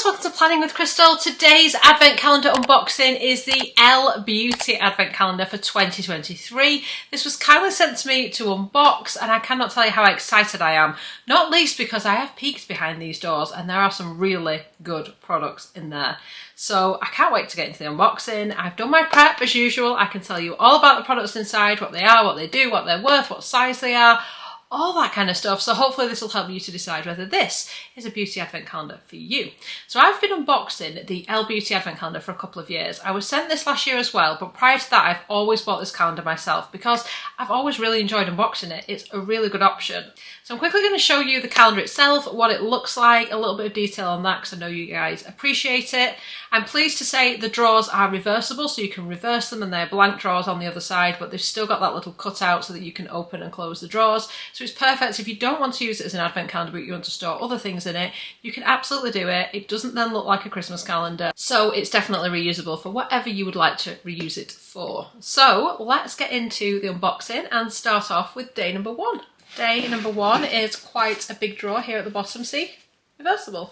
welcome to Planning with Crystal. Today's advent calendar unboxing is the Elle Beauty advent calendar for 2023. This was kindly sent to me to unbox and I cannot tell you how excited I am. Not least because I have peeked behind these doors and there are some really good products in there. So I can't wait to get into the unboxing. I've done my prep as usual. I can tell you all about the products inside, what they are, what they do, what they're worth, what size they are, all that kind of stuff. So hopefully this will help you to decide whether this is a beauty advent calendar for you. So I've been unboxing the Elle Beauty advent calendar for a couple of years. I was sent this last year as well, but prior to that I've always bought this calendar myself because I've always really enjoyed unboxing it. It's a really good option. So I'm quickly going to show you the calendar itself, what it looks like, a little bit of detail on that because I know you guys appreciate it. I'm pleased to say the drawers are reversible, so you can reverse them and they're blank drawers on the other side, but they've still got that little cutout so that you can open and close the drawers. So it's perfect if you don't want to use it as an advent calendar but you want to store other things in it, you can absolutely do it. It doesn't then look like a Christmas calendar, so it's definitely reusable for whatever you would like to reuse it for. So let's get into the unboxing and start off with day number one. Day number one is quite a big drawer here at the bottom, see? Reversible.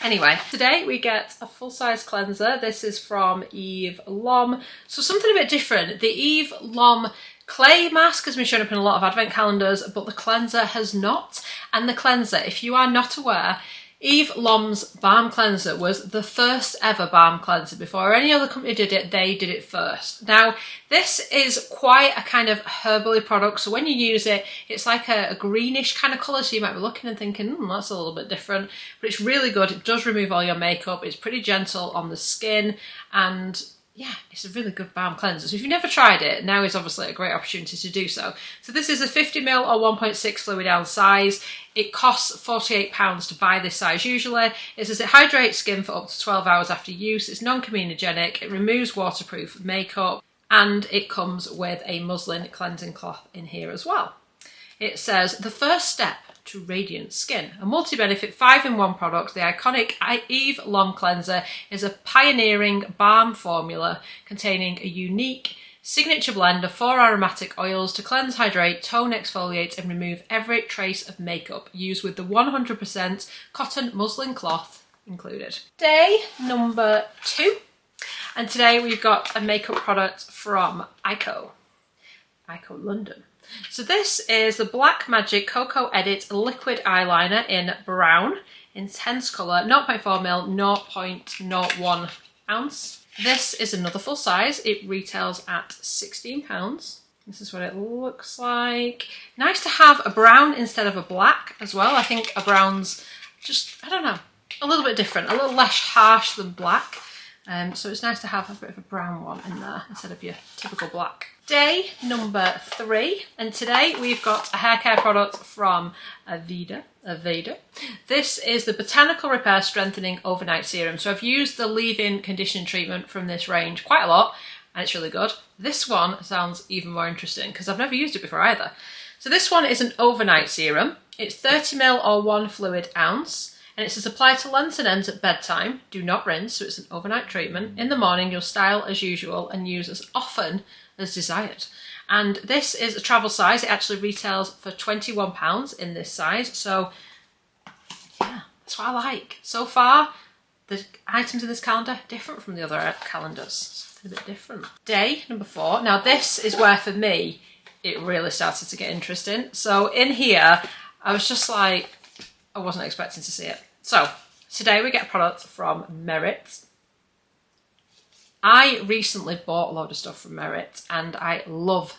Anyway, today we get a full-size cleanser. This is from Eve Lom. So something a bit different. The Eve Lom clay mask has been shown up in a lot of advent calendars, but the cleanser has not. And the cleanser, if you are not aware, Eve Lom's balm cleanser was the first ever balm cleanser. Before any other company did it, they did it first. Now, this is quite a kind of herbally product, so when you use it, it's like a greenish kind of colour, so you might be looking and thinking, that's a little bit different, but it's really good. It does remove all your makeup, it's pretty gentle on the skin, and yeah, it's a really good balm cleanser. So if you've never tried it, now is obviously a great opportunity to do so. So this is a 50ml or 1.6 fluid ounce size. It costs £48 to buy this size usually. It says it hydrates skin for up to 12 hours after use. It's non-comedogenic. It removes waterproof makeup and it comes with a muslin cleansing cloth in here as well. It says the first step to radiant skin. A multi-benefit 5-in-1 product, the iconic Eve Lom cleanser is a pioneering balm formula containing a unique signature blend of 4 aromatic oils to cleanse, hydrate, tone, exfoliate and remove every trace of makeup, used with the 100% cotton muslin cloth included. Day number 2, and today we've got a makeup product from Ico London. So this is the Black Magic Cocoa Edit Liquid Eyeliner in Brown, Intense Colour, 0.4ml, 0.01 ounce. This is another full size. It retails at £16. This is what it looks like. Nice to have a brown instead of a black as well. I think a brown's just, I don't know, a little bit different, a little less harsh than black. So it's nice to have a bit of a brown one in there instead of your typical black. Day number 3, and today we've got a hair care product from Aveda. This is the Botanical Repair Strengthening Overnight Serum. So I've used the leave-in conditioning treatment from this range quite a lot and it's really good. This one sounds even more interesting because I've never used it before either. So this one is an overnight serum. It's 30ml or 1 fluid ounce. And it says apply to lengths and ends at bedtime, do not rinse, so it's an overnight treatment. In the morning you'll style as usual and use as often as desired. And this is a travel size. It actually retails for £21 in this size, so yeah, that's what I like. So far, the items in this calendar different from the other calendars. Something a bit different. Day number 4. Now this is where for me it really started to get interesting. So in here I was just like, I wasn't expecting to see it. So today we get a product from Merit. I recently bought a load of stuff from Merit and I love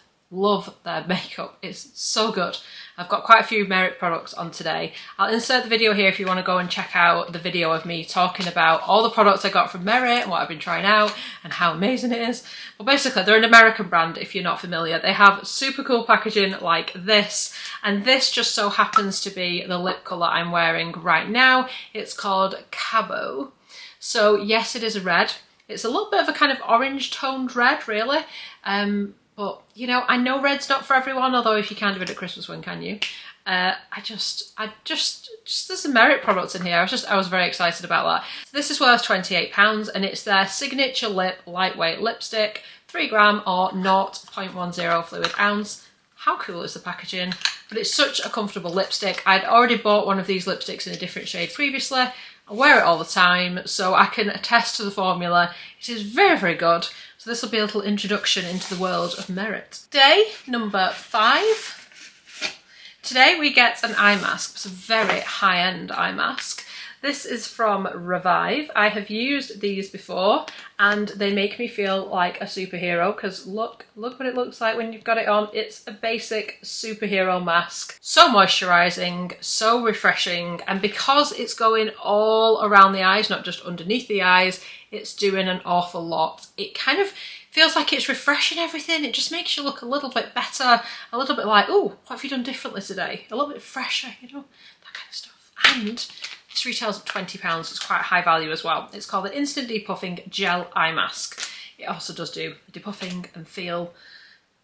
their makeup. It's so good. I've got quite a few Merit products on today. I'll insert the video here if you want to go and check out the video of me talking about all the products I got from Merit and what I've been trying out and how amazing it is. But basically they're an American brand if you're not familiar. They have super cool packaging like this, and this just so happens to be the lip colour I'm wearing right now. It's called Cabo. So yes, it is a red. It's a little bit of a kind of orange toned red really. But, you know, I know red's not for everyone, although if you can do it at Christmas, when can you? Just there's some Merit products in here. I was very excited about that. So this is worth £28 and it's their signature lip lightweight lipstick, 3 gram or 0.10 fluid ounce. How cool is the packaging? But it's such a comfortable lipstick. I'd already bought one of these lipsticks in a different shade previously. I wear it all the time, so I can attest to the formula. It is very, very good. So this will be a little introduction into the world of Merit. Day number 5. Today we get an eye mask. It's a very high-end eye mask. This is from Revive. I have used these before and they make me feel like a superhero because look what it looks like when you've got it on. It's a basic superhero mask. So moisturising, so refreshing, and because it's going all around the eyes, not just underneath the eyes, it's doing an awful lot. It kind of feels like it's refreshing everything. It just makes you look a little bit better, a little bit like, oh, what have you done differently today? A little bit fresher, you know, that kind of stuff. And this retails at £20, so it's quite high value as well. It's called the Instant Depuffing Gel Eye Mask. It also does do depuffing and feel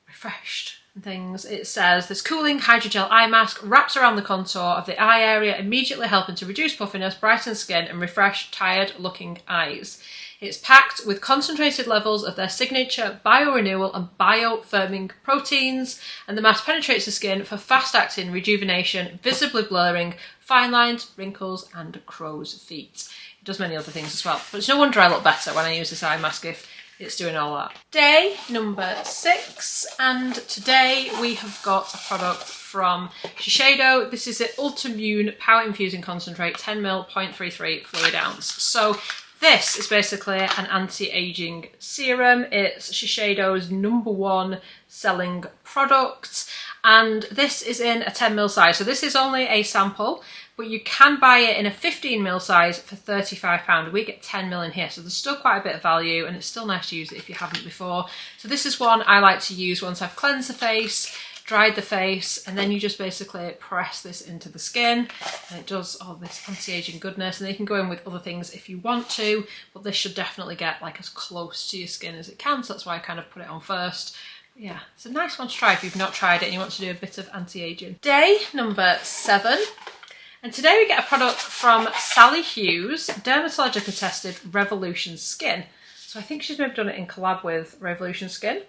refreshed and things. It says this cooling hydrogel eye mask wraps around the contour of the eye area, immediately helping to reduce puffiness, brighten skin and refresh tired looking eyes. It's packed with concentrated levels of their signature biorenewal and biofirming proteins, and the mask penetrates the skin for fast-acting rejuvenation, visibly blurring fine lines, wrinkles and crow's feet. It does many other things as well, but it's no wonder I look better when I use this eye mask if it's doing all that. Day number 6, and today we have got a product from Shiseido. This is the Ultimune Power Infusing Concentrate 10ml 0.33 fluid ounce. So this is basically an anti-aging serum. It's Shiseido's #1 selling product, and this is in a 10ml size. So this is only a sample, but you can buy it in a 15ml size for £35. We get 10ml in here, so there's still quite a bit of value, and it's still nice to use it if you haven't before. So this is one I like to use once I've cleansed the face, dried the face, and then you just basically press this into the skin and it does all this anti-aging goodness. And you can go in with other things if you want to, but this should definitely get like as close to your skin as it can, so that's why I kind of put it on first. But yeah, it's a nice one to try if you've not tried it and you want to do a bit of anti-aging. Day number 7. And today we get a product from Sally Hughes, dermatologically tested Revolution Skin. So I think she's maybe done it in collab with Revolution Skin.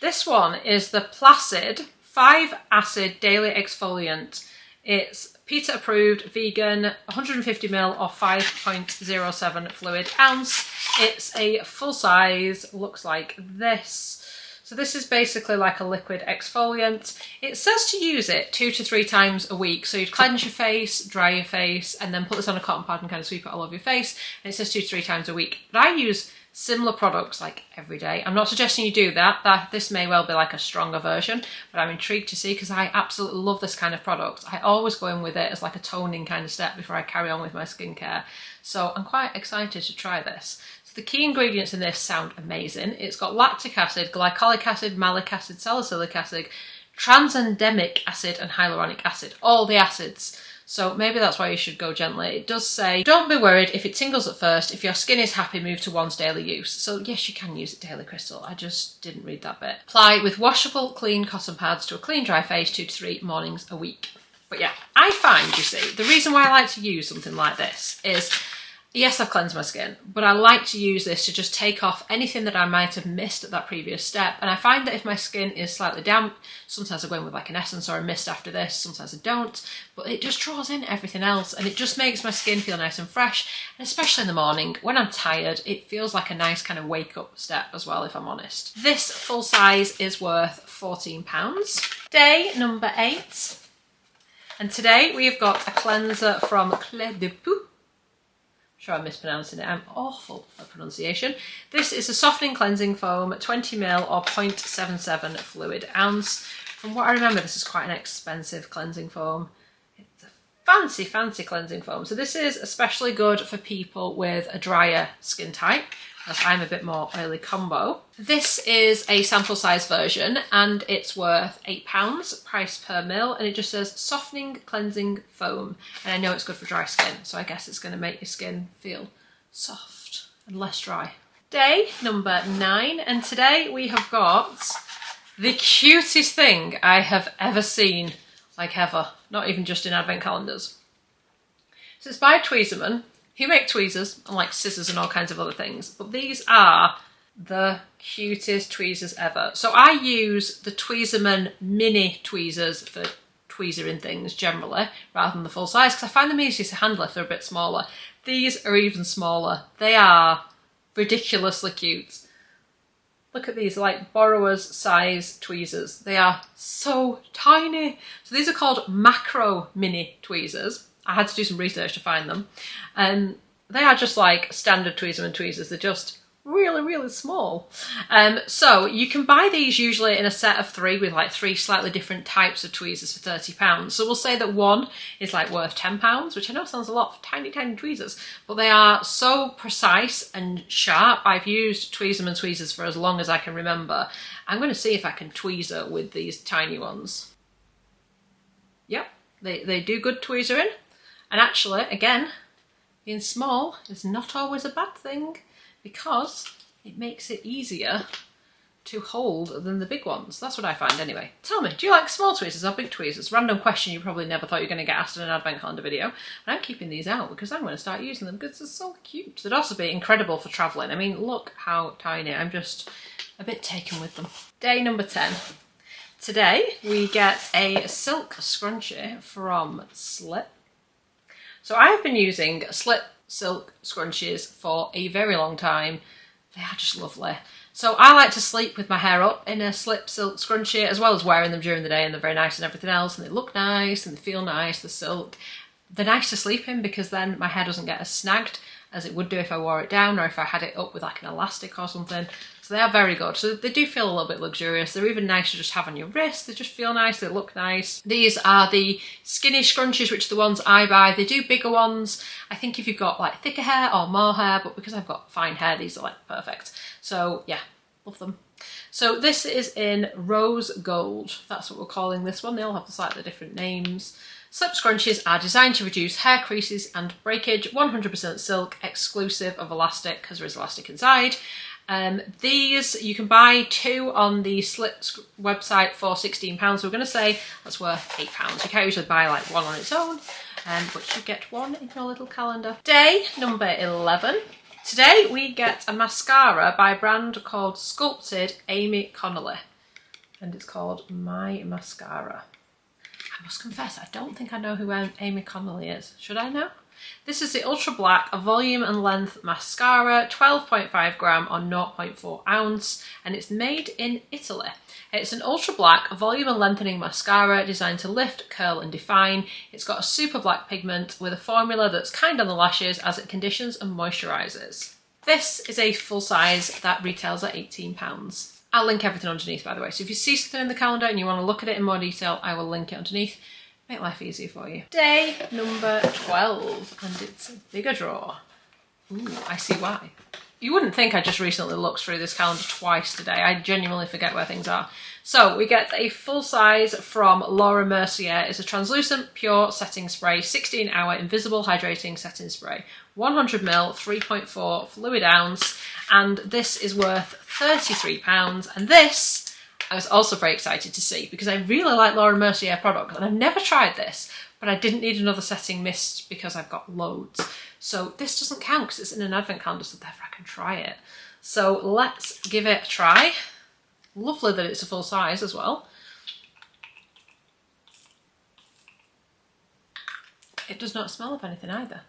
This one is the Placid 5 Acid Daily Exfoliant. It's PETA approved, vegan, 150ml or 5.07 fluid ounce. It's a full size, looks like this. So this is basically like a liquid exfoliant. It says to use it 2 to 3 times a week. So you'd cleanse your face, dry your face, and then put this on a cotton pad and kind of sweep it all over your face. And it says 2 to 3 times a week. But I use similar products like every day. I'm not suggesting you do that. This may well be like a stronger version, but I'm intrigued to see because I absolutely love this kind of product. I always go in with it as like a toning kind of step before I carry on with my skincare. So I'm quite excited to try this. So the key ingredients in this sound amazing. It's got lactic acid, glycolic acid, malic acid, salicylic acid, transendemic acid and hyaluronic acid, all the acids. So maybe that's why you should go gently. It does say, don't be worried if it tingles at first. If your skin is happy, move to one's daily use. So yes, you can use it daily, Crystal. I just didn't read that bit. Apply with washable, clean cotton pads to a clean, dry face 2 to 3 mornings a week. But yeah, I find, you see, the reason why I like to use something like this is, yes, I've cleansed my skin, but I like to use this to just take off anything that I might have missed at that previous step. And I find that if my skin is slightly damp, sometimes I go in with like an essence or a mist after this, sometimes I don't, but it just draws in everything else and it just makes my skin feel nice and fresh. And especially in the morning, when I'm tired, it feels like a nice kind of wake up step as well, if I'm honest. This full size is worth £14. Day number 8. And today we've got a cleanser from Clé de Peau. Sure I'm mispronouncing it, I'm awful at pronunciation. This is a softening cleansing foam, 20ml or 0.77 fluid ounce. From what I remember, this is quite an expensive cleansing foam. It's a fancy, fancy cleansing foam. So this is especially good for people with a drier skin type, as I'm a bit more oily combo. This is a sample size version and it's worth £8, price per mil, and it just says softening cleansing foam. And I know it's good for dry skin, so I guess it's gonna make your skin feel soft and less dry. Day number 9, and today we have got the cutest thing I have ever seen, like ever, not even just in advent calendars. So it's by Tweezerman, who make tweezers and like scissors and all kinds of other things, but these are the cutest tweezers ever. So I use the Tweezerman mini tweezers for tweezering things generally, rather than the full size, because I find them easier to handle if they're a bit smaller. These are even smaller. They are ridiculously cute. Look at these, like borrower's size tweezers. They are so tiny. So these are called macro mini tweezers. I had to do some research to find them. And they are just like standard Tweezerman tweezers. They're just really, really small. So you can buy these usually in a set of 3 with like 3 slightly different types of tweezers for £30. So we'll say that one is like worth £10, which I know sounds a lot for tiny, tiny tweezers, but they are so precise and sharp. I've used Tweezerman tweezers for as long as I can remember. I'm going to see if I can tweezer with these tiny ones. Yep, they do good tweezering. And actually, again, being small is not always a bad thing, because it makes it easier to hold than the big ones. That's what I find anyway. Tell me, do you like small tweezers or big tweezers? Random question you probably never thought you were going to get asked in an advent calendar video. And I'm keeping these out because I'm going to start using them because they're so cute. They'd also be incredible for travelling. I mean, look how tiny. I'm just a bit taken with them. Day number 10. Today we get a silk scrunchie from Slip. So I've been using Slip silk scrunchies for a very long time. They are just lovely. So I like to sleep with my hair up in a Slip silk scrunchie, as well as wearing them during the day, and they're very nice and everything else, and they look nice and they feel nice, the silk. They're nice to sleep in because then my hair doesn't get as snagged as it would do if I wore it down or if I had it up with like an elastic or something. So they are very good. So they do feel a little bit luxurious. They're even nice to just have on your wrist. They just feel nice, they look nice. These are the skinny scrunchies, which are the ones I buy. They do bigger ones, I think, if you've got like thicker hair or more hair, but because I've got fine hair, these are like perfect. So yeah, love them. So this is in rose gold. That's what we're calling this one. They all have slightly different names. Slip scrunchies are designed to reduce hair creases and breakage. 100% silk, exclusive of elastic, because there is elastic inside. These you can buy 2 on the Slip website for £16. So we're going to say that's worth £8. You can't usually buy like one on its own, but you get one in your little calendar. Day number 11. Today we get a mascara by a brand called Sculpted Amy Connolly, and it's called My Mascara. I must confess, I don't think I know who Amy Connolly is. Should I know? This is the Ultra Black Volume and Length Mascara, 12.5 gram on 0.4 ounce, and it's made in Italy. It's an ultra black volume and lengthening mascara designed to lift, curl and define. It's got a super black pigment with a formula that's kind on the lashes as it conditions and moisturises. This is a full size that retails at £18. I'll link everything underneath, by the way, so if you see something in the calendar and you want to look at it in more detail, I will link it underneath. Make life easier for you. Day number 12, and it's a bigger drawer. Ooh, I see why. You wouldn't think I just recently looked through this calendar twice today. I genuinely forget where things are. So we get a full size from Laura Mercier. It's a translucent pure setting spray, 16-hour invisible hydrating setting spray, 100ml, 3.4 fluid ounce, and this is worth £33. And this I was also very excited to see because I really like Laura Mercier products and I've never tried this, but I didn't need another setting mist because I've got loads. So this doesn't count because it's in an advent calendar, so therefore I can try it. So let's give it a try. Lovely that it's a full size as well. It does not smell of anything either.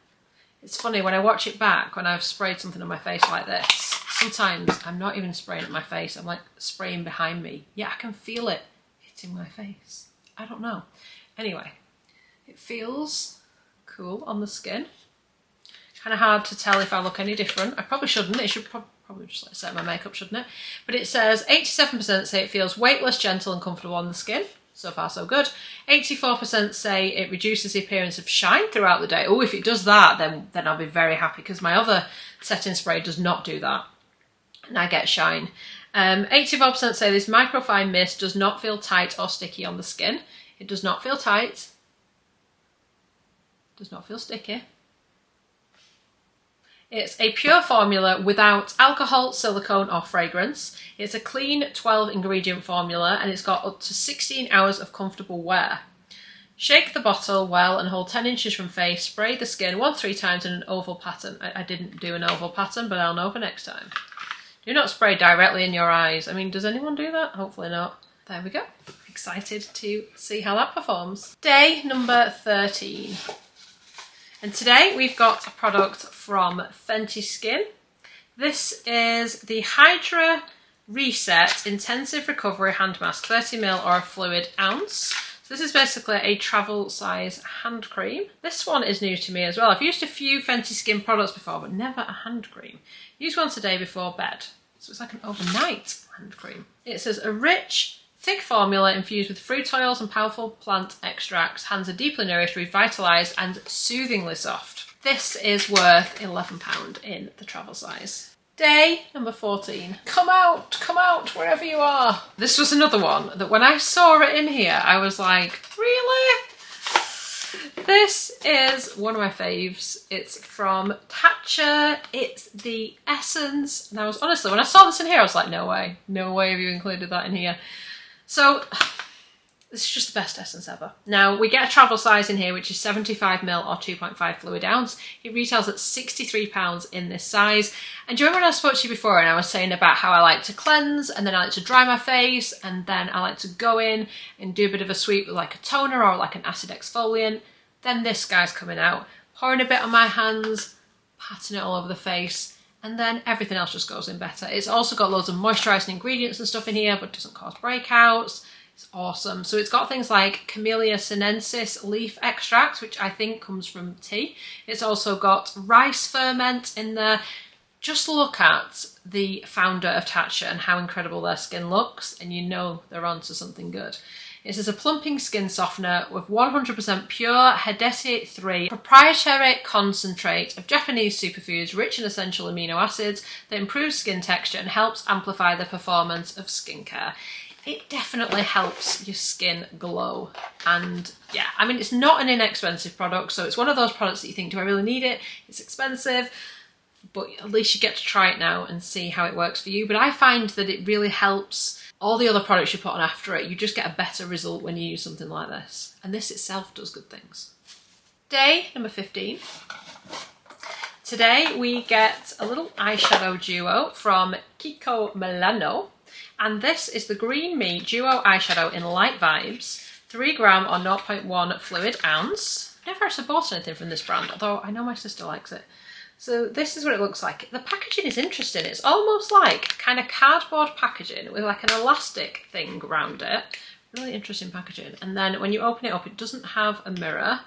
It's funny, when I watch it back, when I've sprayed something on my face like this, sometimes I'm not even spraying at my face, I'm like spraying behind me. Yeah, I can feel it hitting my face. I don't know. Anyway, it feels cool on the skin. Kind of hard to tell if I look any different. I probably shouldn't. It should probably just like set my makeup, shouldn't it? But it says 87% say it feels weightless, gentle and comfortable on the skin. So far so good. 84% say it reduces the appearance of shine throughout the day. Oh, if it does that, then I'll be very happy because my other setting spray does not do that. And I get shine. 84% say this microfine mist does not feel tight or sticky on the skin. It does not feel tight. Does not feel sticky. It's a pure formula without alcohol, silicone or fragrance. It's a clean 12 ingredient formula and it's got up to 16 hours of comfortable wear. Shake the bottle well and hold 10 inches from face. Spray the skin 1-3 times in an oval pattern. I didn't do an oval pattern, but I'll know for next time. Do not spray directly in your eyes. I mean, does anyone do that? Hopefully not. There we go. Excited to see how that performs. Day number 13. And today we've got a product from Fenty Skin. This is the Hydra Reset Intensive Recovery Hand Mask, 30ml or a fluid ounce. So this is basically a travel size hand cream. This one is new to me as well. I've used a few Fenty Skin products before, but never a hand cream. Use once a day before bed. So it's like an overnight hand cream. It says a rich, thick formula infused with fruit oils and powerful plant extracts. Hands are deeply nourished, revitalised and soothingly soft. This is worth £11 in the travel size. Day number 14. Come out, wherever you are. This was another one that when I saw it in here, I was like, really? This is one of my faves. It's from Tatcha. It's the Essence. And I was, honestly, when I saw this in here, I was like, no way have you included that in here. So this is just the best Essence ever. Now, we get a travel size in here, which is 75ml or 2.5 fluid ounce. It retails at £63 in this size. And do you remember when I spoke to you before and I was saying about how I like to cleanse and then I like to dry my face and then I like to go in and do a bit of a sweep with like a toner or like an acid exfoliant? Then this guy's coming out, pouring a bit on my hands, patting it all over the face, and then everything else just goes in better. It's also got loads of moisturising ingredients and stuff in here, but doesn't cause breakouts. It's awesome. So it's got things like Camellia sinensis leaf extract, which I think comes from tea. It's also got rice ferment in there. Just look at the founder of Tatcha and how incredible their skin looks, and you know they're onto something good. It is a plumping skin softener with 100% pure Hedesi-3 proprietary concentrate of Japanese superfoods rich in essential amino acids that improves skin texture and helps amplify the performance of skincare. It definitely helps your skin glow. And yeah, I mean, it's not an inexpensive product, so it's one of those products that you think, do I really need it? It's expensive, but at least you get to try it now and see how it works for you. But I find that it really helps all the other products you put on after it. You just get a better result when you use something like this. And this itself does good things. Day number 15. Today we get a little eyeshadow duo from Kiko Milano. And this is the Green Me Duo Eyeshadow in Light Vibes, 3 gram or 0.1 fluid ounce. Never actually bought anything from this brand, although I know my sister likes it. So this is what it looks like. The packaging is interesting. It's almost like kind of cardboard packaging with like an elastic thing around it. Really interesting packaging. And then when you open it up, it doesn't have a mirror,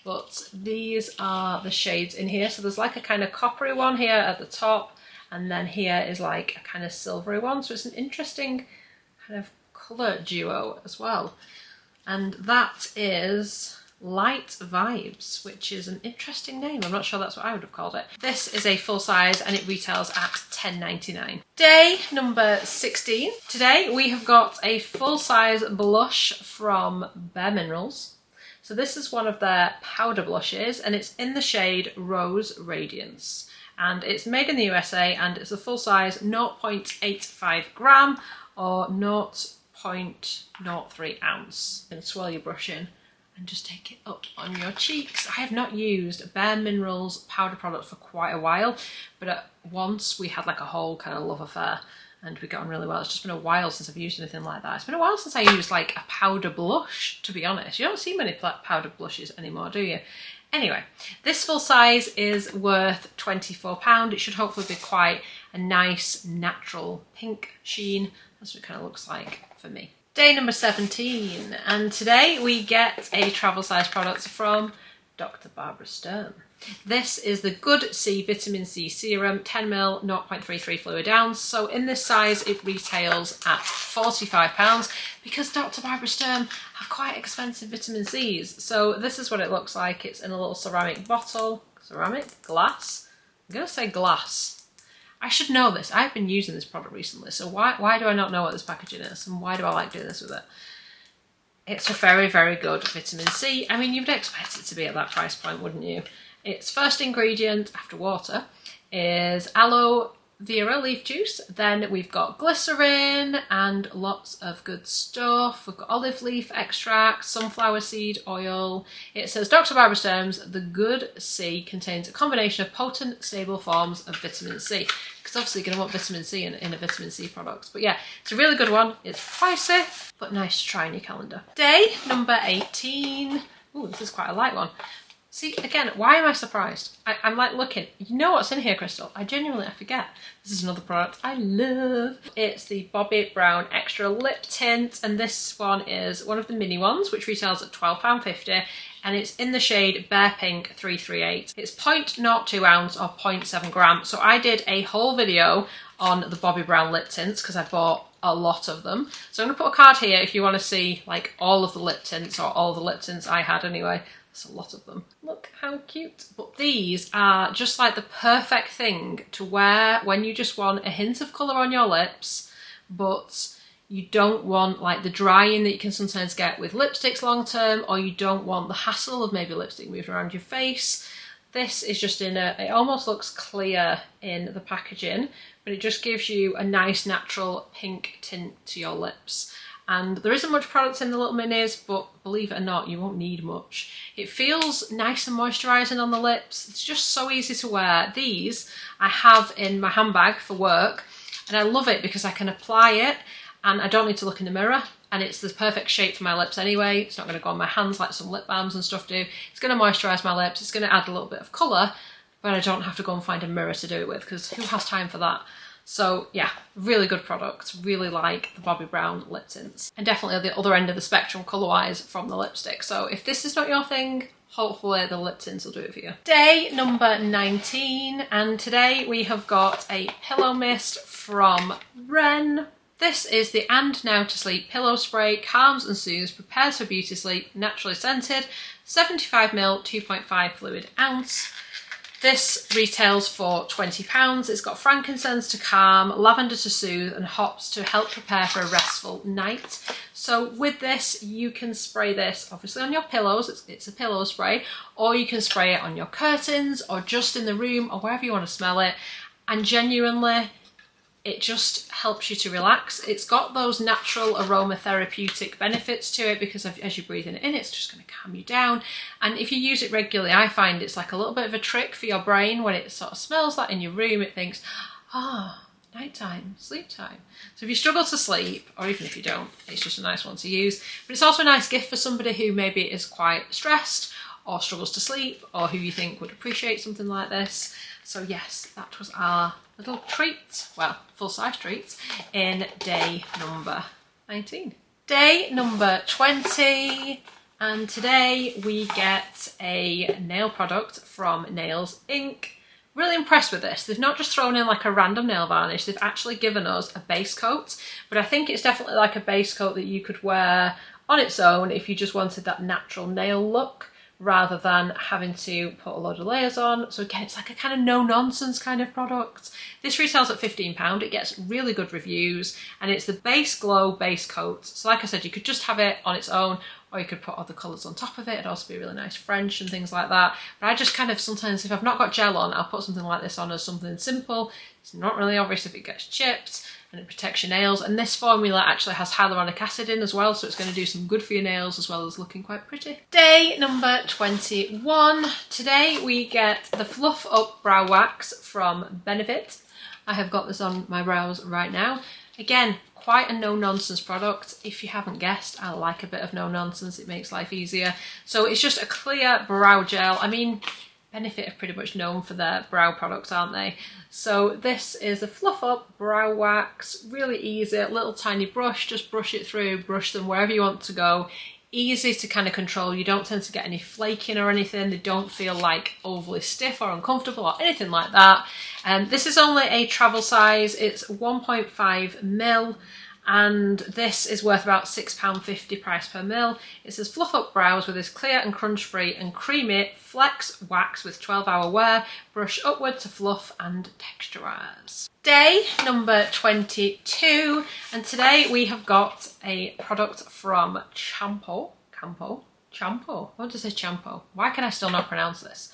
but these are the shades in here. So there's like a kind of coppery one here at the top, and then here is like a kind of silvery one. So it's an interesting kind of colour duo as well. And that is Light Vibes, which is an interesting name. I'm not sure that's what I would have called it. This is a full size and it retails at £10.99. Day number 16. Today we have got a full size blush from Bare Minerals. So this is one of their powder blushes and it's in the shade Rose Radiance. And it's made in the USA and it's a full size 0.85 gram or 0.03 ounce. And swirl your brush in and just take it up on your cheeks. I have not used Bare Minerals powder product for quite a while, but once we had like a whole kind of love affair and we got on really well. It's just been a while since I've used anything like that. It's been a while since I used like a powder blush, to be honest. You don't see many powder blushes anymore, do you? Anyway, this full size is worth £24. It should hopefully be quite a nice natural pink sheen. That's what it kind of looks like for me. Day number 17, and today we get a travel size product from Dr. Barbara Sturm. This is the Good C Vitamin C Serum, 10ml, 0.33 fluid ounce. So in this size it retails at £45 because Dr. Barbara Sturm have quite expensive vitamin C's. So this is what it looks like. It's in a little ceramic bottle, glass. I'm going to say glass. I should know this. I've been using this product recently, so why do I not know what this packaging is and why do I like doing this with it? It's a very, very good vitamin C. I mean, you'd expect it to be at that price point, wouldn't you? Its first ingredient, after water, is aloe vera leaf juice. Then we've got glycerin and lots of good stuff. We've got olive leaf extract, sunflower seed oil. It says Dr. Barbara Sturm's The Good C contains a combination of potent, stable forms of vitamin C. Because obviously you're going to want vitamin C in a vitamin C product. But yeah, it's a really good one. It's pricey, but nice to try in your calendar. Day number 18. Ooh, this is quite a light one. See, again, why am I surprised? I'm like looking, you know what's in here, Crystal? I forget. This is another product I love. It's the Bobbi Brown Extra Lip Tint, and this one is one of the mini ones, which retails at £12.50, and it's in the shade Bare Pink 338. It's 0.02 ounce or 0.7 gram. So I did a whole video on the Bobbi Brown lip tints because I bought a lot of them. So I'm gonna put a card here if you want to see like all of the lip tints, or all the lip tints I had anyway. There's a lot of them. Look how cute. But these are just like the perfect thing to wear when you just want a hint of colour on your lips, but you don't want like the drying that you can sometimes get with lipsticks long term, or you don't want the hassle of maybe lipstick moving around your face. This is just in a, it almost looks clear in the packaging, but it just gives you a nice natural pink tint to your lips. And there isn't much product in the little minis, but believe it or not, you won't need much. It feels nice and moisturising on the lips. It's just so easy to wear. These I have in my handbag for work, and I love it because I can apply it and I don't need to look in the mirror, and it's the perfect shape for my lips anyway. It's not going to go on my hands like some lip balms and stuff do. It's going to moisturise my lips, it's going to add a little bit of colour, but I don't have to go and find a mirror to do it with, because who has time for that? So yeah, really good product. Really like the Bobbi Brown lip tints. And definitely at the other end of the spectrum colour-wise from the lipstick. So if this is not your thing, hopefully the lip tints will do it for you. Day number 19, and today we have got a pillow mist from Erin. This is the And Now to Sleep pillow spray. Calms and soothes, prepares for beauty sleep, naturally scented, 75ml, 2.5 fluid ounce. This retails for £20. It's got frankincense to calm, lavender to soothe, and hops to help prepare for a restful night. So with this, you can spray this obviously on your pillows, it's a pillow spray, or you can spray it on your curtains, or just in the room, or wherever you want to smell it. And genuinely, it just helps you to relax. It's got those natural aromatherapeutic benefits to it, because as you're breathing it in, it's just going to calm you down. And if you use it regularly, I find it's like a little bit of a trick for your brain. When it sort of smells that in your room, it thinks, ah, nighttime, sleep time. So if you struggle to sleep, or even if you don't, it's just a nice one to use. But it's also a nice gift for somebody who maybe is quite stressed or struggles to sleep, or who you think would appreciate something like this. So yes, that was our little treat, well, full-size treats, in day number 19. Day number 20, and today we get a nail product from Nails Inc. Really impressed with this. They've not just thrown in like a random nail varnish, they've actually given us a base coat, but I think it's definitely like a base coat that you could wear on its own if you just wanted that natural nail look, rather than having to put a load of layers on. So again, it's like a kind of no-nonsense kind of product. This retails at £15. It gets really good reviews, and it's the Base Glow base coat. So like I said, you could just have it on its own, or you could put other colours on top of it. It'd also be really nice French and things like that. But I just kind of sometimes, if I've not got gel on, I'll put something like this on as something simple. It's not really obvious if it gets chipped, and it protects your nails. And this formula actually has hyaluronic acid in as well, so it's going to do some good for your nails as well as looking quite pretty. Day number 21. Today we get the Fluff Up Brow Wax from Benefit. I have got this on my brows right now. Again, quite a no-nonsense product. If you haven't guessed, I like a bit of no-nonsense. It makes life easier. So it's just a clear brow gel. I mean, Benefit are pretty much known for their brow products, aren't they? So this is a Fluff Up Brow Wax, really easy, little tiny brush, just brush it through, brush them wherever you want to go. Easy to kind of control, you don't tend to get any flaking or anything, they don't feel like overly stiff or uncomfortable or anything like that. This is only a travel size, it's 1.5ml. And this is worth about £6.50 price per mil. It says Fluff Up Brows with this clear and crunch-free and creamy flex wax with 12-hour wear. Brush upward to fluff and texturise. Day number 22, and today we have got a product from Champo. I want to say Champo. Why can I still not pronounce this?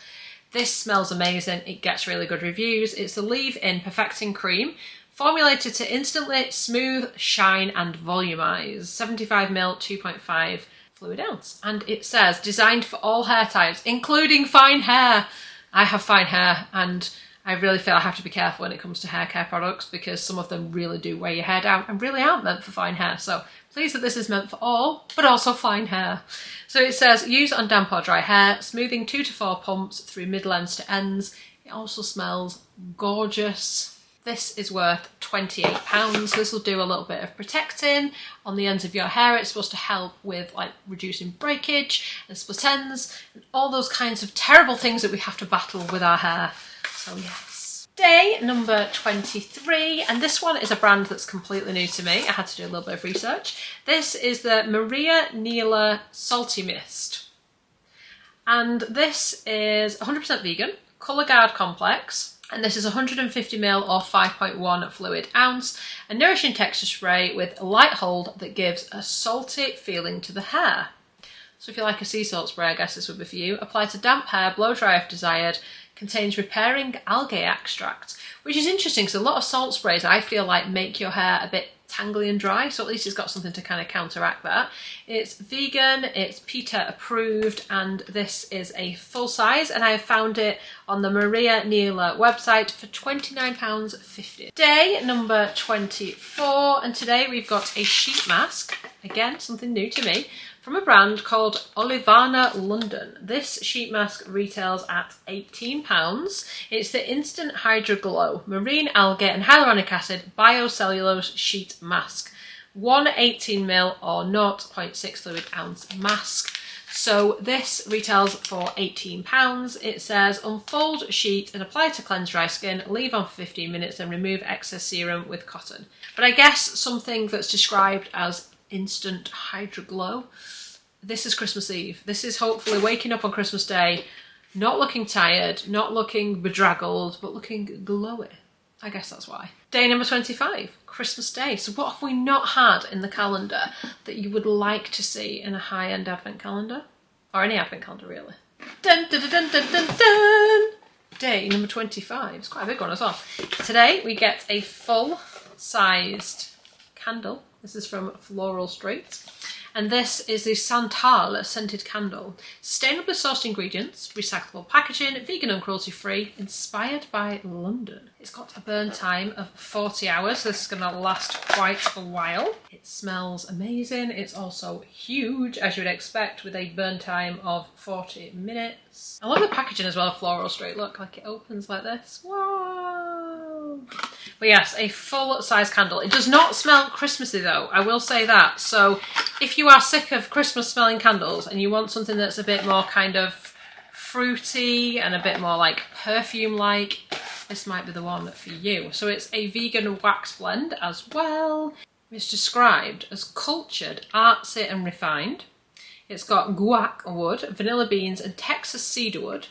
This smells amazing. It gets really good reviews. It's the Leave-In Perfecting Cream, formulated to instantly smooth, shine and volumize. 75ml, 2.5 fluid ounce. And it says, designed for all hair types, including fine hair. I have fine hair, and I really feel I have to be careful when it comes to hair care products because some of them really do weigh your hair down and really aren't meant for fine hair. So pleased that this is meant for all, but also fine hair. So it says, use on damp or dry hair, smoothing 2 to 4 pumps through mid-lengths to ends. It also smells gorgeous. This is worth £28. This will do a little bit of protecting on the ends of your hair. It's supposed to help with like reducing breakage and split ends and all those kinds of terrible things that we have to battle with our hair. So yes. Day number 23, and this one is a brand that's completely new to me. I had to do a little bit of research. This is the Maria Neela Salty Mist. And this is 100% vegan, Colour Guard Complex. And this is 150ml or 5.1 fluid ounce, a nourishing texture spray with a light hold that gives a salty feeling to the hair. So if you like a sea salt spray, I guess this would be for you. Apply to damp hair, blow dry if desired. Contains repairing algae extract, which is interesting because a lot of salt sprays I feel like make your hair a bit tangly and dry, so at least it's got something to kind of counteract that. It's vegan, it's PETA approved, and this is a full size, and I have found it on the Maria Neela website for £29.50. Day number 24, and today we've got a sheet mask, again something new to me, from a brand called Olivana London. This sheet mask retails at £18. It's the Instant Hydra Glow Marine Algae and Hyaluronic Acid Biocellulose Sheet Mask. One 18ml or 0.6 fluid ounce mask. So this retails for £18. It says unfold sheet and apply to cleanse dry skin, leave on for 15 minutes and remove excess serum with cotton. But I guess something that's described as Instant Hydra Glow. This is Christmas Eve. This is hopefully waking up on Christmas Day, not looking tired, not looking bedraggled, but looking glowy. I guess that's why. Day number 25, Christmas Day. So what have we not had in the calendar that you would like to see in a high-end advent calendar? Or any advent calendar, really. Dun, dun, dun, dun, dun, dun. Day number 25. It's quite a big one as well. Today we get a full-sized candle. This is from Floral Street. And this is the Santal scented candle. Sustainably sourced ingredients, recyclable packaging, vegan and cruelty free, inspired by London. It's got a burn time of 40 hours, so this is going to last quite a while. It smells amazing. It's also huge, as you would expect, with a burn time of 40 minutes. I love the packaging as well, Floral Street. Look, like it opens like this. Whoa! But yes, a full-size candle. It does not smell Christmassy though, I will say that. So if you are sick of Christmas smelling candles and you want something that's a bit more kind of fruity and a bit more like perfume-like, this might be the one for you. So it's a vegan wax blend as well. It's described as cultured, artsy and refined. It's got guac wood, vanilla beans and Texas cedarwood,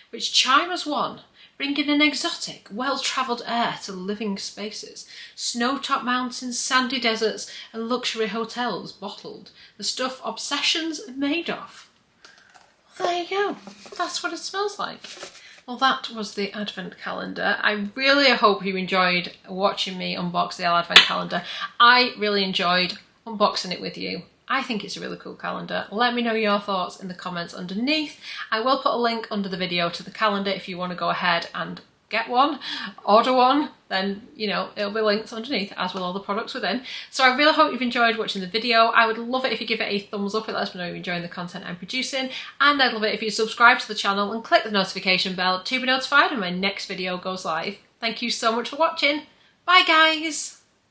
which chime as one, bringing an exotic, well-travelled air to living spaces. Snow-topped mountains, sandy deserts and luxury hotels bottled. The stuff obsessions are made of. Well, there you go. That's what it smells like. Well, that was the advent calendar. I really hope you enjoyed watching me unbox the Elle advent calendar. I really enjoyed unboxing it with you. I think it's a really cool calendar. Let me know your thoughts in the comments underneath. I will put a link under the video to the calendar if you want to go ahead and get one, order one, then, you know, it'll be linked underneath, as will all the products within. So I really hope you've enjoyed watching the video. I would love it if you give it a thumbs up. It lets me know you're enjoying the content I'm producing. And I'd love it if you subscribe to the channel and click the notification bell to be notified when my next video goes live. Thank you so much for watching. Bye, guys.